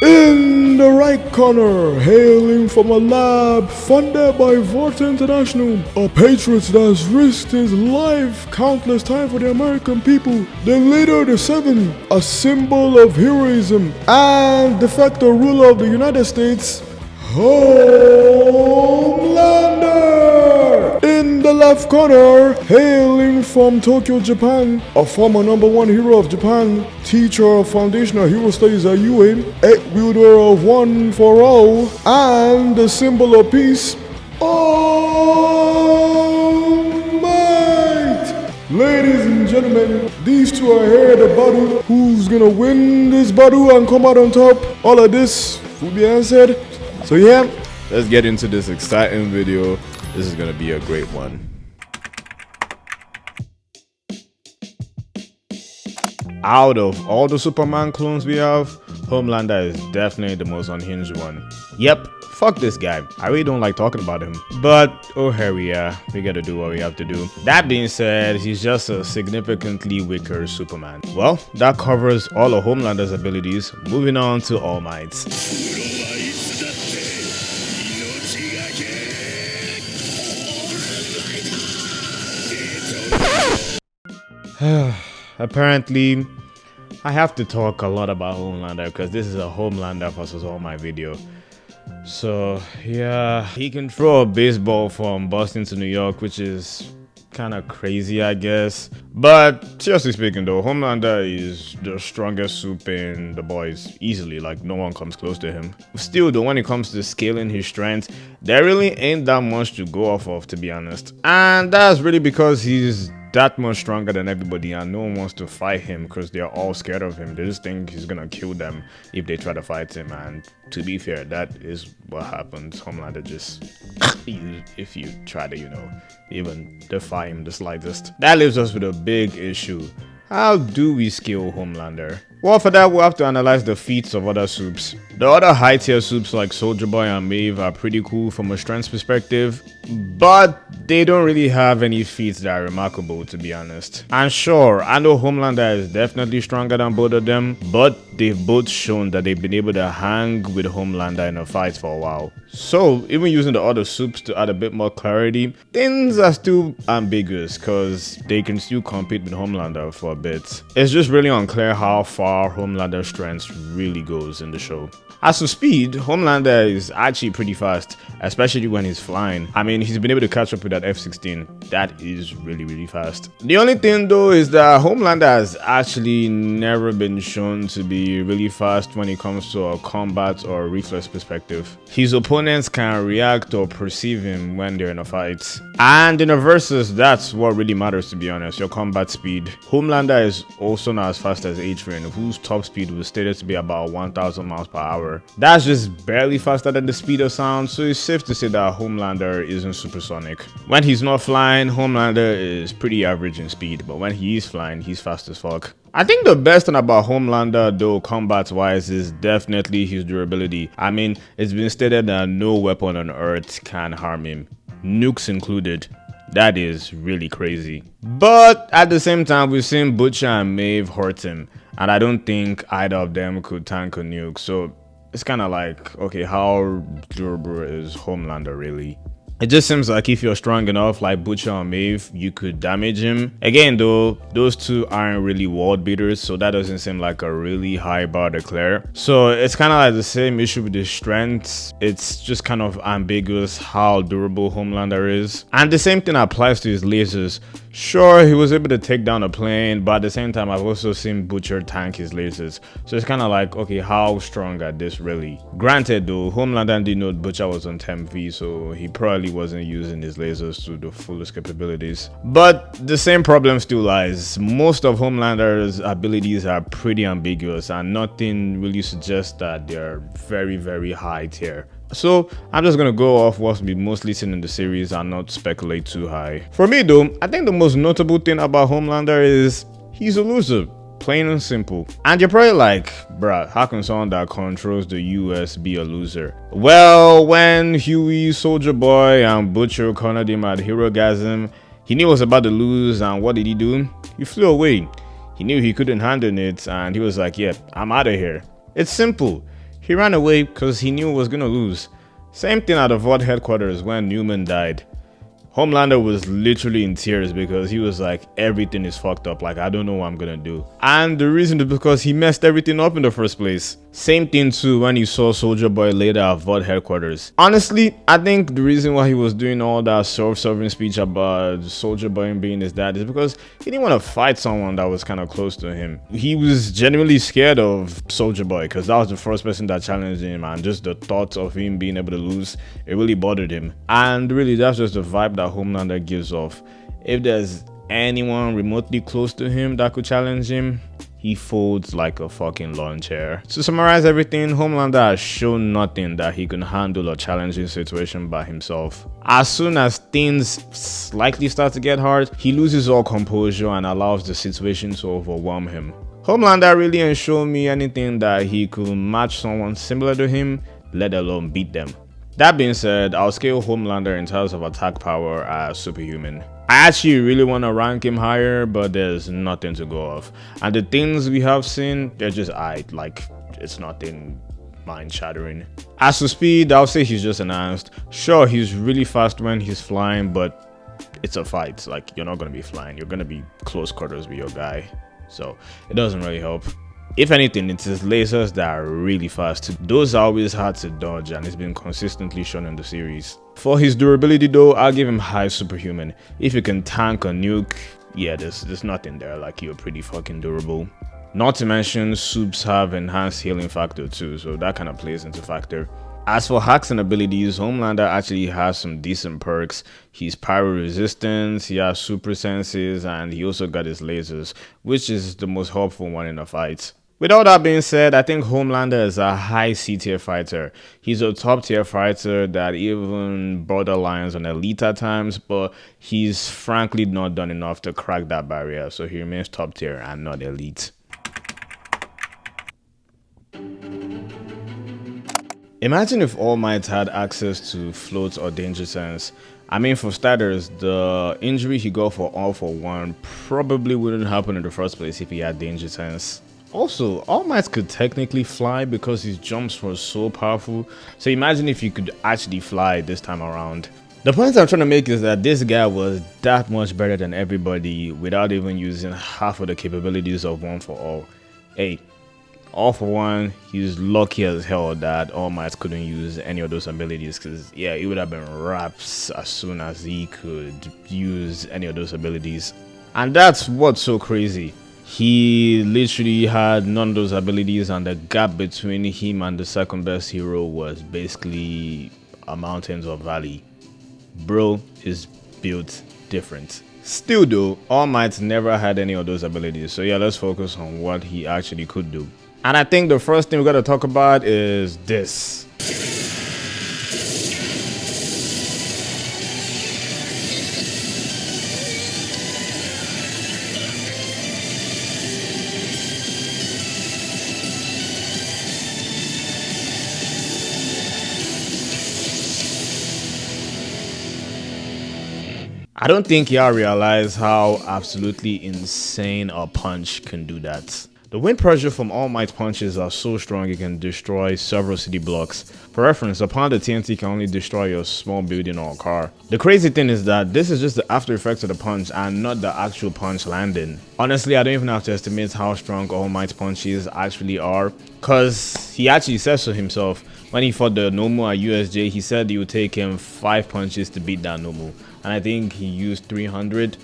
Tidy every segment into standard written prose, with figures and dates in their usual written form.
In the right corner, hailing from a lab funded by Vorta International, a patriot that's risked his life countless times for the American people, the leader of the Seven, a symbol of heroism, and de facto ruler of the United States, Homelander! In the left corner, hailing from Tokyo, Japan, a former #1 hero of Japan, teacher of foundational hero studies at UA, wielder of One for All, and the symbol of peace, All Might! Ladies and gentlemen, these two are here at the battle. Who's gonna win this battle and come out on top? All of this will be answered. So yeah, let's get into this exciting video. This is gonna be a great one. Out of all the Superman clones we have, Homelander is definitely the most unhinged one. Yep, fuck this guy. I really don't like talking about him. But, oh here we are. We gotta do what we have to do. That being said, he's just a significantly weaker Superman. Well, that covers all of Homelander's abilities. Moving on to All Might's. Apparently, I have to talk a lot about Homelander because this is a Homelander versus All Might video. So yeah, he can throw a baseball from Boston to New York, which is kind of crazy, I guess. But seriously speaking though, Homelander is the strongest soup in the boys easily. Like, no one comes close to him. Still though, when it comes to scaling his strength, there really ain't that much to go off of, to be honest. And that's really because he's that much stronger than everybody and no one wants to fight him because they're all scared of him. They just think he's gonna kill them if they try to fight him, and to be fair, that is what happens. Homelander just if you try to, you know, even defy him the slightest. That leaves us with a big issue. How do we scale Homelander? Well, for that we'll have to analyze the feats of other soups. The other high tier soups like Soldier Boy and Maeve are pretty cool from a strength perspective, but they don't really have any feats that are remarkable, to be honest. And sure, I know Homelander is definitely stronger than both of them, but they've both shown that they've been able to hang with Homelander in a fight for a while. So even using the other soups to add a bit more clarity, things are still ambiguous because they can still compete with Homelander for a bit. It's just really unclear how far Homelander's strength really goes in the show. As for speed, Homelander is actually pretty fast, especially when he's flying. I mean, he's been able to catch up with that F-16. That is really fast. The only thing though is that Homelander has actually never been shown to be really fast when it comes to a combat or reflex perspective. His opponents can react or perceive him when they're in a fight. And in a versus, that's what really matters, to be honest, your combat speed. Homelander is also not as fast as A-Train, whose top speed was stated to be about 1,000 miles per hour. That's just barely faster than the speed of sound, so it's safe to say that Homelander isn't supersonic. When he's not flying, Homelander is pretty average in speed, but when he is flying, he's fast as fuck. I think the best thing about Homelander, though, combat-wise, is definitely his durability. I mean, it's been stated that no weapon on Earth can harm him, nukes included. That is really crazy. But at the same time, we've seen Butcher and Maeve hurt him, and I don't think either of them could tank a nuke, so it's kind of like, okay, how durable is Homelander really? It just seems like if you're strong enough, like Butcher or Maeve, you could damage him. Again though, those two aren't really world beaters, so that doesn't seem like a really high bar to clear. So it's kind of like the same issue with his strength. It's just kind of ambiguous how durable Homelander is. And the same thing applies to his lasers. Sure, he was able to take down a plane, but at the same time, I've also seen Butcher tank his lasers. So it's kind of like, okay, how strong are this really? Granted though, Homelander didn't know Butcher was on 10V, so he probably wasn't using his lasers to the fullest capabilities. But the same problem still lies. Most of Homelander's abilities are pretty ambiguous and nothing really suggests that they're very high tier. So I'm just gonna go off what's been mostly seen in the series and not speculate too high. For me though, I think the most notable thing about Homelander is he's a loser. Plain and simple. And you're probably like, bruh, how can someone that controls the US be a loser? Well, when Huey, Soldier Boy, and Butcher cornered him at Herogasm, he knew he was about to lose, and what did he do? He flew away. He knew he couldn't handle it, and he was like, yeah, I'm out of here. It's simple. He ran away because he knew he was gonna lose. Same thing at the Vault headquarters when Newman died. Homelander was literally in tears because he was like, everything is fucked up, like I don't know what I'm gonna do. And the reason is because he messed everything up in the first place. Same thing too when he saw Soldier Boy later at Vault headquarters. Honestly, I think the reason why he was doing all that self-serving speech about Soldier Boy being his dad is because he didn't want to fight someone that was kind of close to him. He was genuinely scared of Soldier Boy because that was the first person that challenged him, and just the thought of him being able to lose, it really bothered him. And really, that's just the vibe that Homelander gives off. If there's anyone remotely close to him that could challenge him, he folds like a fucking lawn chair. To summarize everything, Homelander has shown nothing that he can handle a challenging situation by himself. As soon as things slightly start to get hard, he loses all composure and allows the situation to overwhelm him. Homelander really ain't shown me anything that he could match someone similar to him, let alone beat them. That being said, I'll scale Homelander in terms of attack power as superhuman. I actually really want to rank him higher, but there's nothing to go off. And the things we have seen, they're just like, it's nothing mind-shattering. As for speed, I'll say he's just enhanced. Sure, he's really fast when he's flying, but it's a fight. Like, you're not going to be flying. You're going to be close quarters with your guy. So, it doesn't really help. If anything, it's his lasers that are really fast. Those are always hard to dodge, and it's been consistently shown in the series. For his durability though, I'll give him high superhuman. If you can tank a nuke, yeah, there's nothing there, like you're pretty fucking durable. Not to mention, soups have enhanced healing factor too, so that kind of plays into factor. As for hacks and abilities, Homelander actually has some decent perks. He's pyro resistance, he has super senses, and he also got his lasers, which is the most helpful one in a fight. With all that being said, I think Homelander is a high C-tier fighter. He's a top-tier fighter that even borderlines on elite at times, but he's frankly not done enough to crack that barrier, so he remains top-tier and not elite. Imagine if All Might had access to float or danger sense. I mean, for starters, the injury he got for All for One probably wouldn't happen in the first place if he had danger sense. Also, All Might could technically fly because his jumps were so powerful, so imagine if he could actually fly this time around. The point I'm trying to make is that this guy was that much better than everybody without even using half of the capabilities of One for All. Hey, All for One, he's lucky as hell that All Might couldn't use any of those abilities, because yeah, it would have been wraps as soon as he could use any of those abilities. And that's what's so crazy. He literally had none of those abilities, and the gap between him and the second best hero was basically a mountains or valley. Bro is built different. Still though, All Might never had any of those abilities, so yeah, let's focus on what he actually could do. And I think the first thing we gotta talk about is this. I don't think y'all realize how absolutely insane a punch can do that. The wind pressure from All Might punches are so strong it can destroy several city blocks. For reference, upon the TNT can only destroy a small building or a car. The crazy thing is that this is just the after effects of the punch and not the actual punch landing. Honestly, I don't even have to estimate how strong All Might's punches actually are, cause he actually says so himself. When he fought the Nomu at USJ, he said it would take him 5 punches to beat that Nomu, and I think he used 300.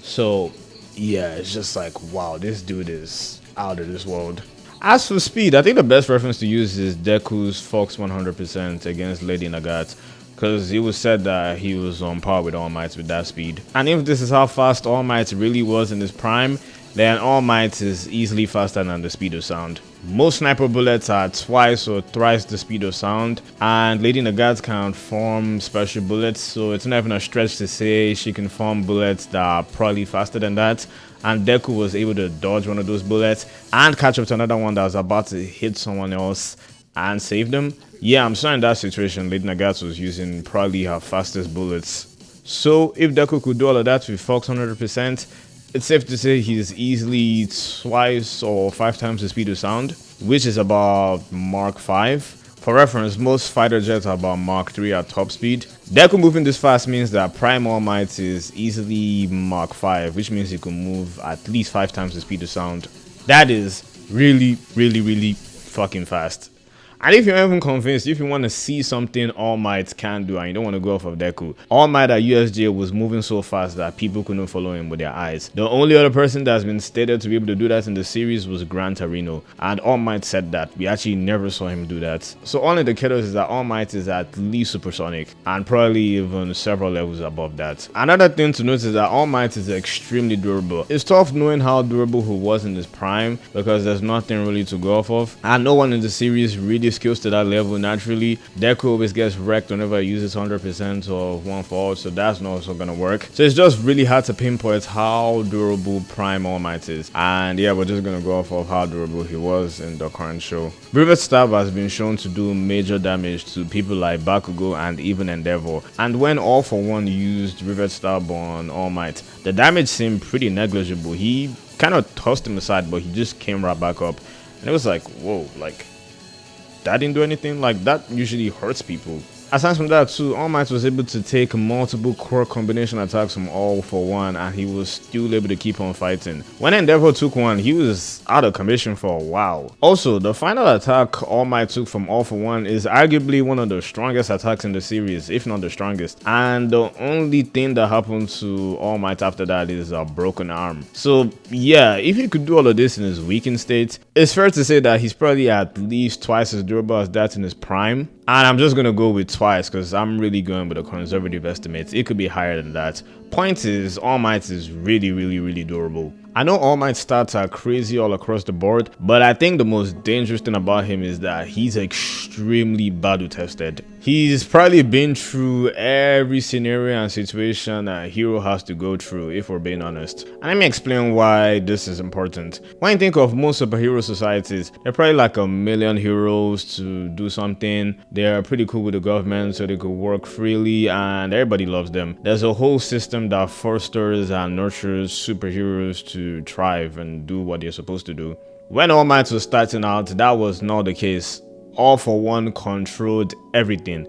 So yeah, it's just like, wow, this dude is out of this world. As for speed, I think the best reference to use is Deku's Fox 100% against Lady Nagant, because it was said that he was on par with All Might with that speed. And if this is how fast All Might really was in his prime, then All Might is easily faster than the speed of sound. Most sniper bullets are twice or thrice the speed of sound, and Lady Nagant can form special bullets, so it's not even a stretch to say she can form bullets that are probably faster than that. And Deku was able to dodge one of those bullets and catch up to another one that was about to hit someone else and save them. Yeah, I'm sure in that situation, Lady Nagant was using probably her fastest bullets. So if Deku could do all of that with Fox 100%, It's safe to say he's easily twice or 5 times the speed of sound, which is about Mach 5. For reference, most fighter jets are about Mach 3 at top speed. Deku moving this fast means that Prime All Might is easily Mach 5, which means he can move at least 5 times the speed of sound. That is really, really, really fucking fast. And if you're even convinced, if you want to see something All Might can do and you don't want to go off of Deku, All Might at USJ was moving so fast that people couldn't follow him with their eyes. The only other person that's been stated to be able to do that in the series was Gran Torino, and All Might said that. We actually never saw him do that. So all indicators is that All Might is at least supersonic, and probably even several levels above that. Another thing to note is that All Might is extremely durable. It's tough knowing how durable he was in his prime, because there's nothing really to go off of, and no one in the series really skills to that level naturally. Deku always gets wrecked whenever he uses 100% or 1 for all, so that's not also gonna work. So it's just really hard to pinpoint how durable Prime All Might is, and yeah, we're just gonna go off of how durable he was in the current show. Rivet Stab has been shown to do major damage to people like Bakugo and even Endeavor, and when All For One used Rivet Stab on All Might, the damage seemed pretty negligible. He kind of tossed him aside, but he just came right back up, and it was like, whoa, like that didn't do anything. Like, that usually hurts people. Aside from that too, All Might was able to take multiple core combination attacks from All For One, and he was still able to keep on fighting. When Endeavor took one, he was out of commission for a while. Also, the final attack All Might took from All For One is arguably one of the strongest attacks in the series, if not the strongest. And the only thing that happened to All Might after that is a broken arm. So yeah, if he could do all of this in his weakened state, it's fair to say that he's probably at least twice as durable as that in his prime. And I'm just gonna go with twice because I'm really going with a conservative estimate. It could be higher than that. Point is, All Might is really, really, really durable. I know All Might stats are crazy all across the board, but I think the most dangerous thing about him is that he's extremely battle tested. He's probably been through every scenario and situation a hero has to go through, if we're being honest. And let me explain why this is important. When you think of most superhero societies, they're probably like a million heroes to do something. They're pretty cool with the government, so they could work freely and everybody loves them. There's a whole system that fosters and nurtures superheroes to thrive and do what they're supposed to do. When All Might was starting out, that was not the case. All For One controlled everything,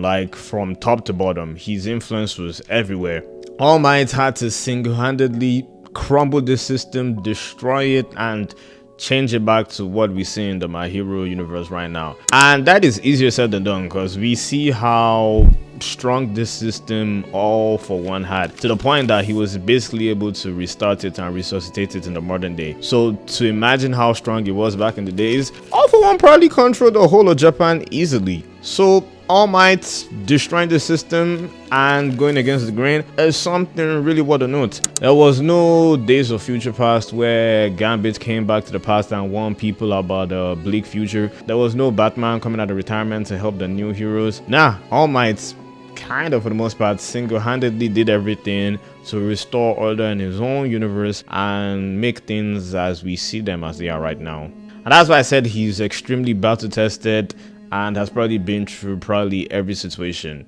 like from top to bottom. His influence was everywhere. All Might had to single-handedly crumble the system, destroy it, and change it back to what we see in the My Hero universe right now. And that is easier said than done, because we see how strong this system All For One had, to the point that he was basically able to restart it and resuscitate it in the modern day. So to imagine how strong it was back in the days, All For One probably controlled the whole of Japan easily. So All Might destroying the system and going against the grain is something really worth a note. There was no Days of Future Past where Gambit came back to the past and warned people about the bleak future. There was no Batman coming out of retirement to help the new heroes. Nah, All Might kind of, for the most part, single-handedly did everything to restore order in his own universe and make things as we see them as they are right now. And that's why I said he's extremely battle tested and has probably been through probably every situation.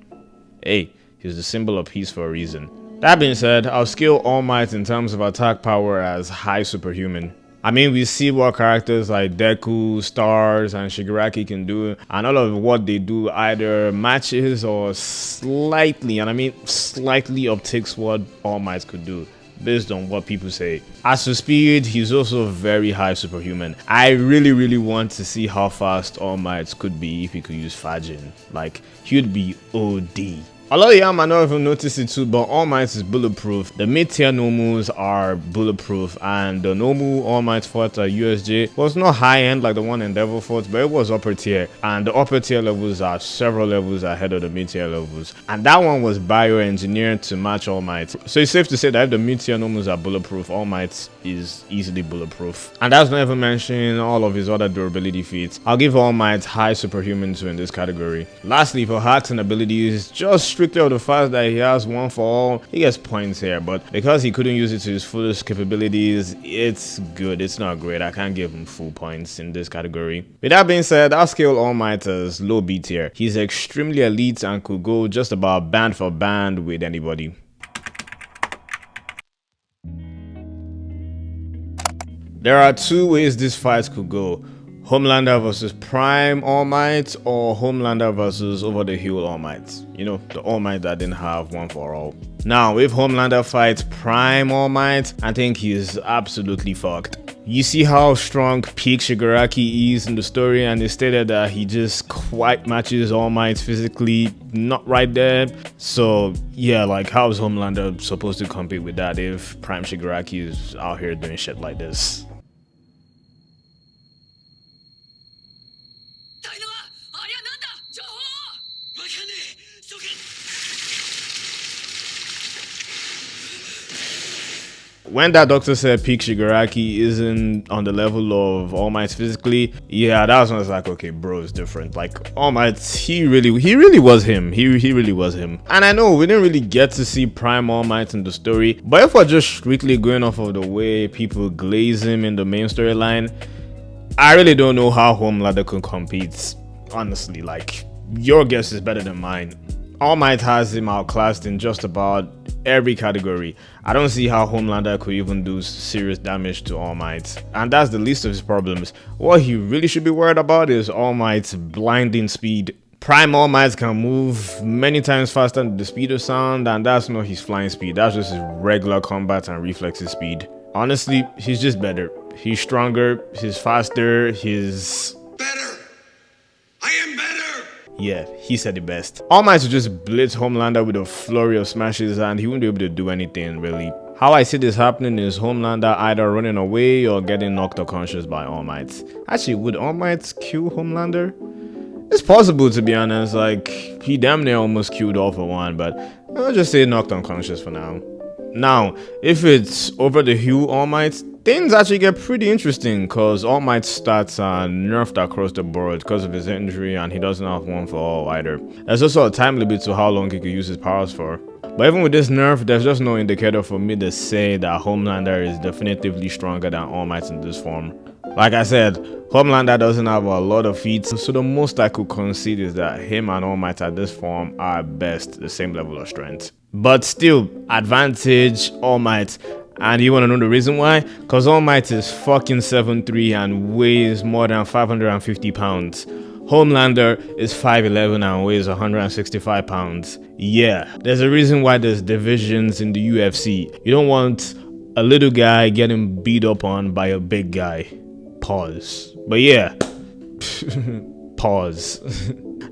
Hey, he's the symbol of peace for a reason. That being said, I'll scale All Might in terms of attack power as high superhuman. I mean, we see what characters like Deku, Stars, and Shigaraki can do, and all of what they do either matches or slightly, and I mean slightly, uptakes what All Might could do, based on what people say. As for speed, he's also very high superhuman. I really want to see how fast All Might could be if he could use Fajin. Like, he'd be OD. A lot of y'all might not even notice it too, but All Might is bulletproof. The mid-tier normals are bulletproof, and the normal All Might fought at USJ was not high-end like the one Endeavor fought, but it was upper tier, and the upper tier levels are several levels ahead of the mid-tier levels, and that one was bioengineered to match All Might. So it's safe to say that if the mid-tier normals are bulletproof, All Might is easily bulletproof. And that's not even mentioning all of his other durability feats. I'll give All Might high superhuman to in this category. Lastly, for hacks and abilities, just strictly of the fact that he has 1 for all, he gets points here, but because he couldn't use it to his fullest capabilities, it's good. It's not great. I can't give him full points in this category. With that being said, I'll scale All Might as low B tier. He's extremely elite and could go just about band for band with anybody. There are two ways this fight could go. Homelander versus Prime All Might, or Homelander versus Over the Hill All Might. You know, the All Might that didn't have one for all. Now, if Homelander fights Prime All Might, I think he's absolutely fucked. You see how strong Peak Shigaraki is in the story, and they stated that he just quite matches All Might physically, not right there. So yeah, like how is Homelander supposed to compete with that if Prime Shigaraki is out here doing shit like this? When that doctor said Peak Shigaraki isn't on the level of All Might physically, yeah, that was when I was like, okay, bro, it's different. Like All Might, he really was him. He really was him. And I know we didn't really get to see Prime All Might in the story, but if we're just strictly going off of the way people glaze him in the main storyline, I really don't know how Homelander could compete. Honestly, like, your guess is better than mine. All Might has him outclassed in just about every category. I don't see how Homelander could even do serious damage to All Might, and that's the least of his problems. What he really should be worried about is All Might's blinding speed. Prime All Might can move many times faster than the speed of sound, and that's not his flying speed, that's just his regular combat and reflexes speed. Honestly, he's just better. He's stronger, he's faster, he's better. I am better. Yeah, he said it best. All Might would just blitz Homelander with a flurry of smashes and he wouldn't be able to do anything really. How I see this happening is Homelander either running away or getting knocked unconscious by All Might. Actually, would All Might kill Homelander? It's possible, to be honest. Like, he damn near almost killed All for One, but I'll just say knocked unconscious for now. Now, if it's Over the Hill All Might, things actually get pretty interesting because All Might's stats are nerfed across the board because of his injury, and he doesn't have one for all either. There's also a time limit to how long he could use his powers for. But even with this nerf, there's just no indicator for me to say that Homelander is definitively stronger than All Might in this form. Like I said, Homelander doesn't have a lot of feats, so the most I could concede is that him and All Might at this form are at best the same level of strength. But still, advantage All Might. And you wanna know the reason why? Cause All Might is fucking 7'3" and weighs more than 550 pounds. Homelander is 5'11" and weighs 165 pounds. Yeah, there's a reason why there's divisions in the UFC. You don't want a little guy getting beat up on by a big guy. Pause. But yeah, pause.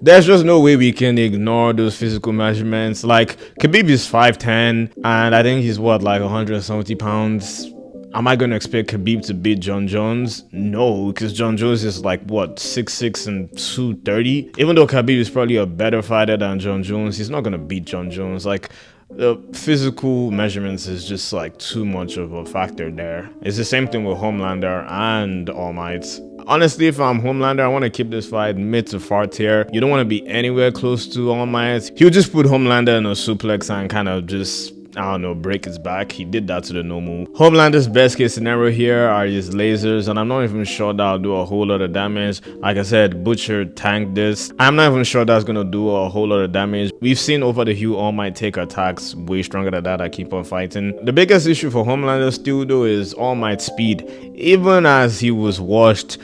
There's just no way we can ignore those physical measurements. Like, Khabib is 5'10", and I think he's what, like 170 pounds. Am I gonna expect Khabib to beat John Jones? No, because John Jones is like what, 6'6" and 230. Even though Khabib is probably a better fighter than John Jones, he's not gonna beat John Jones. Like, the physical measurements is just like too much of a factor there. It's the same thing with Homelander and All Might. Honestly, if I'm Homelander, I want to keep this fight mid to far tier. You don't want to be anywhere close to All Might. He'll just put Homelander in a suplex and kind of just, I don't know, break his back. He did that to the normal. Homelander's best case scenario here are his lasers, and I'm not even sure that'll do a whole lot of damage. Like I said, Butcher tanked this. I'm not even sure that's gonna do a whole lot of damage. We've seen Over the Hill All Might take attacks way stronger than that. I keep on fighting. The biggest issue for Homelander still though is All Might's speed. Even as he was washed,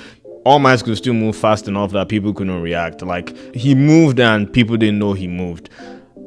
All Might could still move fast enough that people couldn't react. Like, he moved and people didn't know he moved.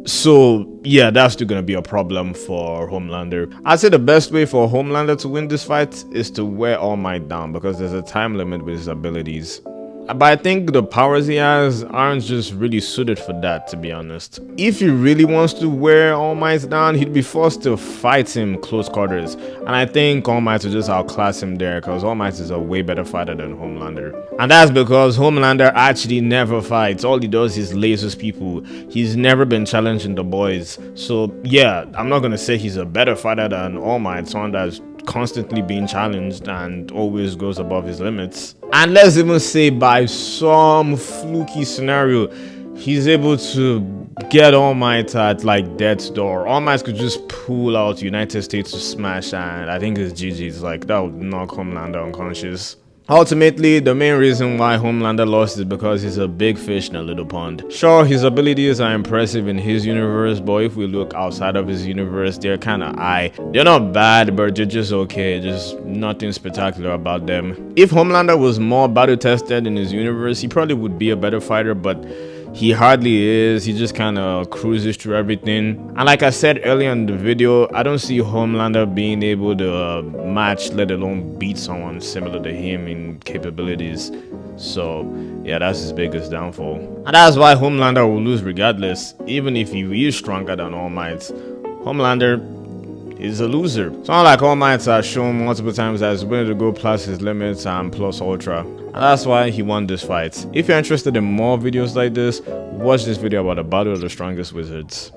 So yeah, that's still gonna be a problem for Homelander. I'd say the best way for Homelander to win this fight is to wear All Might down, because there's a time limit with his abilities. But I think the powers he has aren't just really suited for that, to be honest. If he really wants to wear All Might down, he'd be forced to fight him close quarters. And I think All Might will just outclass him there, because All Might is a way better fighter than Homelander. And that's because Homelander actually never fights. All he does is lasers people. He's never been challenged in the boys. So yeah, I'm not gonna say he's a better fighter than All Might, someone that's constantly being challenged and always goes above his limits. And let's even say by some fluky scenario, he's able to get All Might at like death's door. All Might could just pull out United States to smash, and I think it's GG's. Like, that would knock Homelander unconscious. Ultimately, the main reason why Homelander lost is because he's a big fish in a little pond. Sure, his abilities are impressive in his universe, but if we look outside of his universe, they're kind of they're not bad, but they're just okay. Just nothing spectacular about them. If Homelander was more battle tested in his universe, he probably would be a better fighter, but he hardly is. He just kind of cruises through everything. And like I said earlier in the video, I don't see Homelander being able to match, let alone beat someone similar to him in capabilities. So yeah, that's his biggest downfall. And that's why Homelander will lose regardless. Even if he is stronger than All Might, Homelander is a loser. Someone like All Might has shown multiple times that he's willing to go plus his limits and plus ultra. And that's why he won this fight. If you're interested in more videos like this, watch this video about the battle of the strongest wizards.